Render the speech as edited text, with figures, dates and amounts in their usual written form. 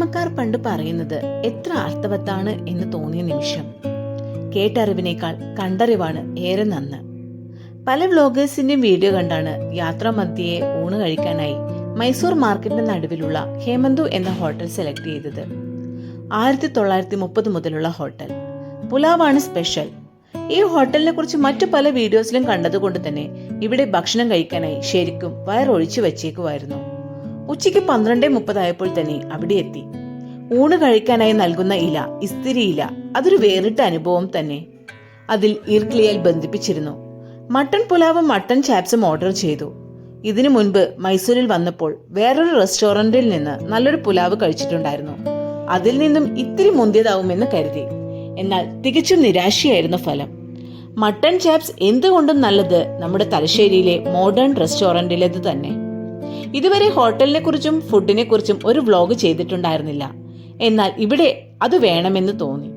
പഴമക്കാർ പണ്ട് പറയുന്നത് എത്ര അർത്ഥവത്താണ് എന്ന് തോന്നിയ നിമിഷം. കേട്ടറിവിനേക്കാൾ കണ്ടറിവാണ് ഏറെ നന്ന്. പല വ്ലോഗേഴ്സിന്റെയും വീഡിയോ കണ്ടാണ് യാത്രാമധ്യേ ഊണ് കഴിക്കാനായി മൈസൂർ മാർക്കറ്റിന്റെ നടുവിലുള്ള ഹേമന്തു എന്ന ഹോട്ടൽ സെലക്ട് ചെയ്തത്. 1930 മുതലുള്ള ഹോട്ടൽ. പുലാവാണ് സ്പെഷ്യൽ. ഈ ഹോട്ടലിനെ കുറിച്ച് മറ്റു പല വീഡിയോസിലും കണ്ടതുകൊണ്ട് തന്നെ ഇവിടെ ഭക്ഷണം കഴിക്കാനായി ശരിക്കും വയറൊഴിച്ചു വെച്ചേക്കുമായിരുന്നു. ഉച്ചയ്ക്ക് 12:30 ആയപ്പോൾ തന്നെ അവിടെ എത്തി. ഊണ് കഴിക്കാനായി നൽകുന്ന ഇല, ഇസ്തിരി ഇല, അതൊരു വേറിട്ട അനുഭവം തന്നെ. അതിൽ ഈർക്കിളിയാൽ ബന്ധിപ്പിച്ചിരുന്നു. മട്ടൺ പുലാവും മട്ടൺ ചാപ്സും ഓർഡർ ചെയ്തു. ഇതിനു മുൻപ് മൈസൂരിൽ വന്നപ്പോൾ വേറൊരു റെസ്റ്റോറന്റിൽ നിന്ന് നല്ലൊരു പുലാവ് കഴിച്ചിട്ടുണ്ടായിരുന്നു. അതിൽ നിന്നും ഇത്തിരി മുന്തിയതാവുമെന്ന് കരുതി. എന്നാൽ തികച്ചും നിരാശയായിരുന്നു ഫലം. മട്ടൺ ചാപ്സ് എന്തുകൊണ്ടും നല്ലത് നമ്മുടെ തലശ്ശേരിയിലെ മോഡേൺ റെസ്റ്റോറന്റിലേത് തന്നെ. ഇതുവരെ ഹോട്ടലിനെ കുറിച്ചും ഫുഡിനെ കുറിച്ചും ഒരു വ്ലോഗ് ചെയ്തിട്ടുണ്ടായിരുന്നില്ല. എന്നാൽ ഇവിടെ അത് വേണമെന്ന് തോന്നി.